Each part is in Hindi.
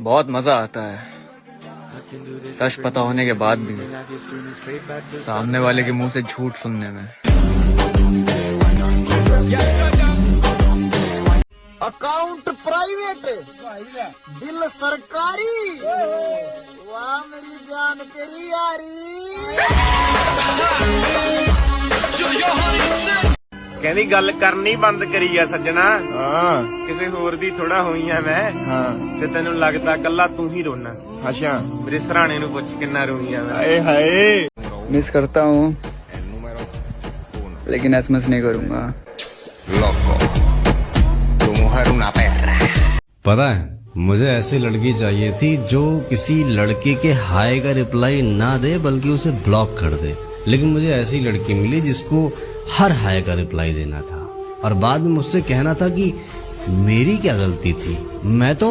बहुत मजा आता है सच पता होने के बाद भी सामने वाले के मुंह से झूठ सुनने में। अकाउंट प्राइवेट, बिल सरकारी, वाह मेरी जान तेरी यारी। ਕਹਿੰਦੀ ਗੱਲ ਕਰਨੀ ਬੰਦ ਕਰੀ ਆ ਸੱਜਣਾ। ਕਿਸੇ ਹੋਰ ਦੀ ਥੋੜਾ ਹੋਈ ਆ ਮੈਂ। ਤੇ ਤੈਨੂੰ ਲੱਗਦਾ ਕੱਲਾ ਤੂੰ ਹੀ ਰੋਣਾ। ਅੱਛਾ ਮੇਰੇ ਸਰਾਣੇ ਨੂੰ ਪੁੱਛ ਕਿੰਨਾ ਰੋਈ ਆ ਮੈਂ। ਏ ਹਾਏ मिस करता हूँ लेकिन एसएमएस नहीं करूंगा। पता है मुझे ऐसी लड़की चाहिए थी जो किसी लड़के के हाय का रिप्लाई ना दे बल्कि उसे ब्लॉक कर दे। लेकिन मुझे ऐसी लड़की मिली जिसको हर हाय का रिप्लाई देना था और बाद में मुझसे कहना था कि मेरी क्या गलती थी, मैं तो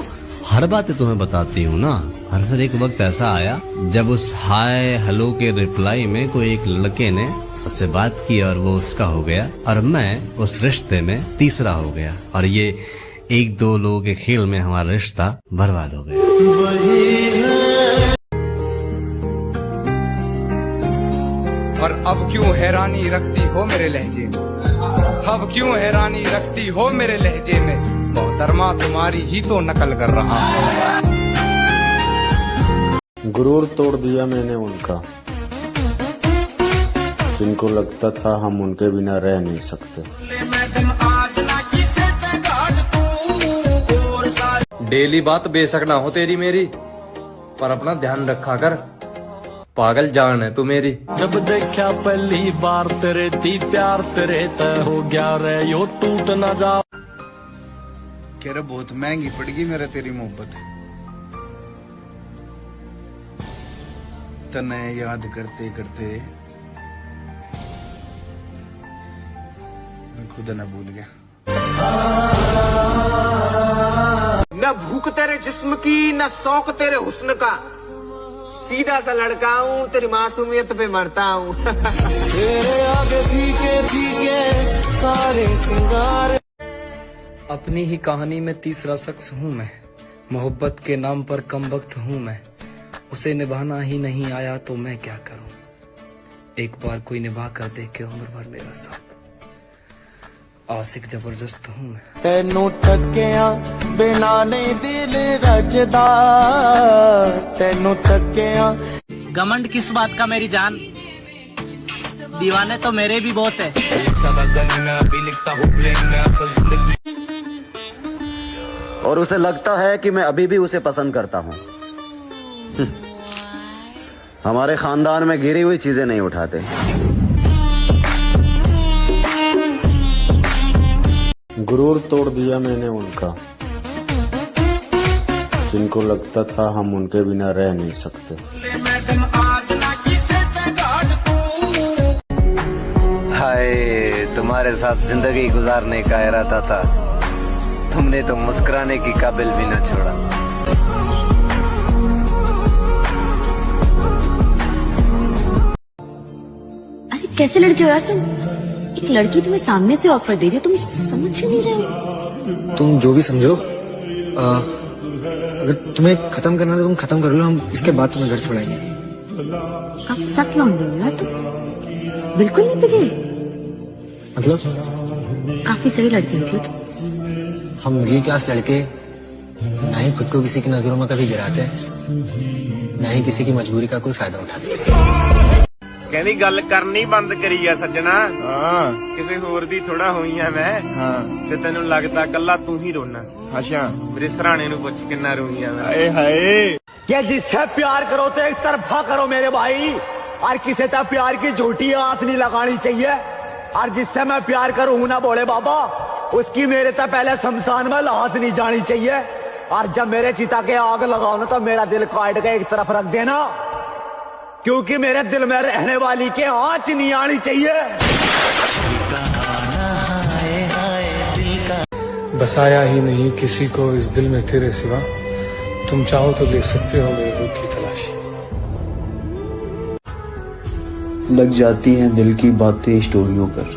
हर बातें तुम्हें बताती हूँ ना। और फिर एक वक्त ऐसा आया जब उस हाय हेलो के रिप्लाई में कोई एक लड़के ने उससे बात की और वो उसका हो गया और मैं उस रिश्ते में तीसरा हो गया और ये एक दो लोगों के खेल में हमारा रिश्ता बर्बाद हो गया। और अब क्यों हैरानी रखती हो मेरे लहजे में, अब क्यों हैरानी रखती हो मेरे लहजे में, मोहतरमा तुम्हारी ही तो नकल कर रहा हूँ। गुरूर तोड़ दिया मैंने उनका, जिनको लगता था हम उनके बिना रह नहीं सकते। डेली बात बेशक ना हो तेरी मेरी, पर अपना ध्यान रखा कर, पागल जान है तू मेरी। जब देखा पहली बार तेरे दी प्यार तेरे तय हो गया रे यो टूट ना जा। कह रहा बहुत महंगी पड़ेगी मेरा तेरी मोहब्बत, तने याद करते करते मैं खुद न भूल गया। न भूख तेरे जिस्म की न शौक तेरे हुस्न का, सीधा सा लड़का हूँ तेरी मासूमियत पे मरता हूँ। तेरे आगे फीके फीके सारे सिंगार। अपनी ही कहानी में तीसरा शख्स हूँ मैं, मोहब्बत के नाम पर कम वक्त हूँ मैं, उसे निभाना ही नहीं आया तो मैं क्या करूँ। एक बार कोई निभा कर देखे उम्र भर मेरा साथ, आशिक जबरदस्त हूँ मैं। तेनू तकिया बिना नहीं दिल रजदा, तेनू तकिया। घमंड किस बात का मेरी जान, दीवाने तो मेरे भी बहुत है। और उसे लगता है कि मैं अभी भी उसे पसंद करता हूँ। हमारे खानदान में गिरी हुई चीजें नहीं उठाते। गुरूर तोड़ दिया मैंने उनका, जिनको लगता था हम उनके बिना रह नहीं सकते। हाय तुम्हारे साथ जिंदगी गुजारने का इरादा था, तुमने तो मुस्कुराने की काबिल भी न छोड़ा। अरे कैसे लड़के हो यार तुम, एक लड़की तुम्हें सामने से ऑफर दे रही है, तुम समझ ही नहीं रहे हो। तुम जो भी समझो, अगर तुम्हें खत्म करना है तो तुम खत्म कर लो, हम इसके बाद तुम्हें घर छोड़ाएंगे। काफी सख्त लौंडे हो यार तुम, बिल्कुल नहीं पिघले। मतलब काफी सही लड़की थी तुम। हम मिडिल क्लास लड़के ना ही खुद को किसी की नजरों में कभी गिराते हैं, ना ही किसी की मजबूरी का कोई फायदा उठाते। ਕਹਿੰਦੀ ਗੱਲ ਕਰਨੀ ਬੰਦ ਕਰੀ ਆ ਸੱਜਣਾ। ਕਿਸੇ ਹੋਰ ਦੀ ਥੋੜਾ ਹੋਈ ਆ ਮੈਂ। ਤੇ ਤੈਨੂੰ ਲੱਗਦਾ ਕੱਲਾ ਤੂੰ ਹੀ ਰੋਣਾ। ਅੱਛਾ ਮੇਰੇ ਸਰਾਣੇ ਨੂੰ ਪੁੱਛ ਕਿੰਨਾ ਰੋਈ ਆ ਮੈਂ। ਏ ਹਾਏ ये जिससे प्यार करो तो एक तरफा करो मेरे भाई, और किसी तरह प्यार की झूठी आस नहीं लगानी चाहिए। और जिससे मैं प्यार करूँ ना बोले बाबा, उसकी मेरे तक पहले शमशान में लाश नहीं जानी चाहिए। और जब मेरे चिता के आग लगाओ ना तो मेरा दिल काट के एक तरफ रख देना, क्योंकि मेरे दिल में रहने वाली के आँच नहीं आनी चाहिए। बसाया ही नहीं किसी को इस दिल में तेरे सिवा, तुम चाहो तो ले सकते हो मेरे रूप की तलाशी। लग जाती हैं दिल की बातें स्टोरियों पर,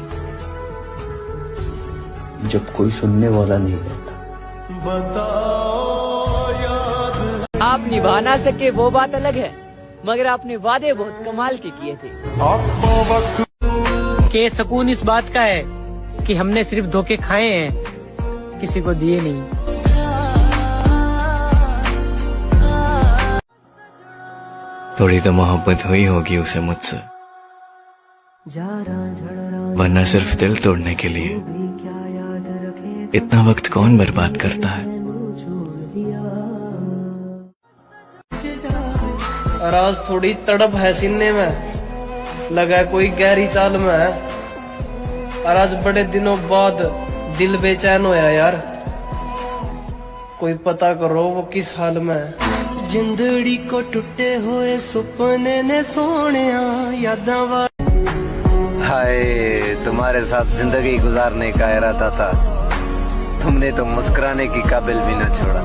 जब कोई सुनने वाला नहीं रहता। बताओ आप निभा ना सके वो बात अलग है, मगर आपने वादे बहुत कमाल के किए थे। के सुकून इस बात का है कि हमने सिर्फ धोखे खाए हैं, किसी को दिए नहीं। थोड़ी तो मोहब्बत हुई होगी उसे मुझसे, वरना सिर्फ दिल तोड़ने के लिए इतना वक्त कौन बर्बाद करता है। और आज थोड़ी तड़प है सीने में, लगा कोई गहरी चाल में है। और आज बड़े दिनों बाद दिल बेचैन होया यार, कोई पता करो वो किस हाल में है। जिंदड़ी को टूटे हुए सुपने ने सोने यादा। हाय, तुम्हारे साथ जिंदगी गुजारने का इरादा था, तुमने तो मुस्कुराने की काबिल भी न छोड़ा।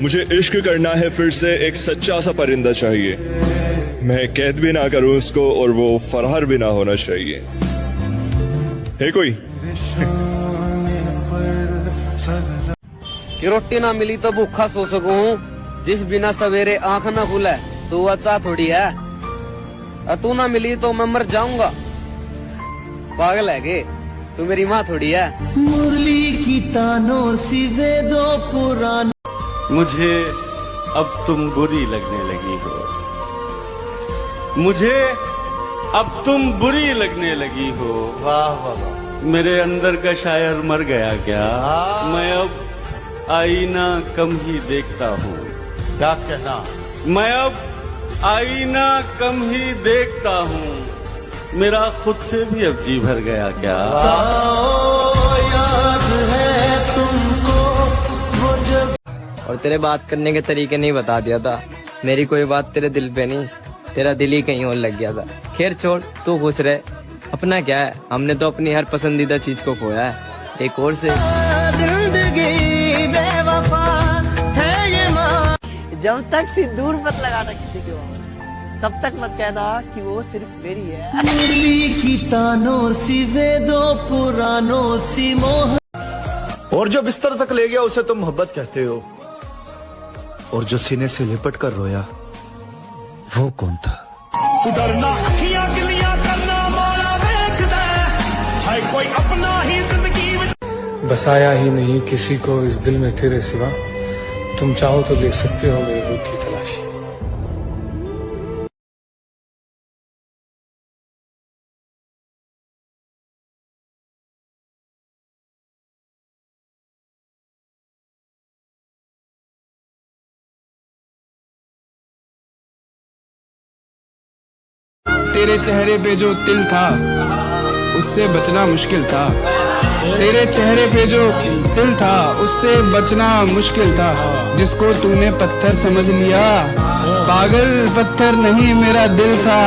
मुझे इश्क करना है फिर से, एक सच्चा सा परिंदा चाहिए, मैं कैद भी ना करूं उसको और वो फरार भी ना होना चाहिए। है कोई? कि रोटी ना मिली तो भूखा सो सकूं, जिस बिना सवेरे आंख ना खुले तो अच्छा थोड़ी है। और तू ना मिली तो मैं मर जाऊंगा। पागल है के तू मेरी माँ थोड़ी है। मुरली की तानों सिवे दो पुरान। मुझे अब तुम बुरी लगने लगी हो, मुझे अब तुम बुरी लगने लगी हो। वाह वाह, मेरे अंदर का शायर मर गया क्या? मैं अब आईना कम ही देखता हूँ। क्या कहना? मैं अब आईना कम ही देखता हूँ, मेरा खुद से भी अब जी भर गया क्या? याद है तुमको वो जब। और तेरे बात करने के तरीके नहीं बता दिया था, मेरी कोई बात तेरे दिल पे नहीं, तेरा दिल ही कहीं और लग गया था। खैर छोड़, तू खुश रहे, अपना क्या है, हमने तो अपनी हर पसंदीदा चीज को खोया है, एक और से। जिंदगी बेवफा है ये माँ। जब तक सिंदूर मत लगाना किसी के वहाँ, तब तक मत कहना कि वो सिर्फ मेरी है। मुरली की तानों सिवे दो पुरानों सी मोह। और जो बिस्तर तक ले गया उसे तुम मोहब्बत कहते हो, और जो सीने से लिपट कर रोया वो कौन था? डरना अखियां गिलियां करना मारा देखदा है कोई अपना ही जिंदगी। बसाया ही नहीं किसी को इस दिल में तेरे सिवा, तुम चाहो तो ले सकते हो मेरे रूह की तलाशी। तेरे चेहरे पे जो तिल था उससे बचना मुश्किल था, तेरे चेहरे पे जो तिल था उससे बचना मुश्किल था। जिसको तूने पत्थर समझ लिया, पागल पत्थर नहीं मेरा दिल था।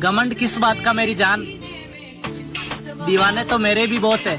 घमंड किस बात का मेरी जान, दीवाने तो मेरे भी बहुत है।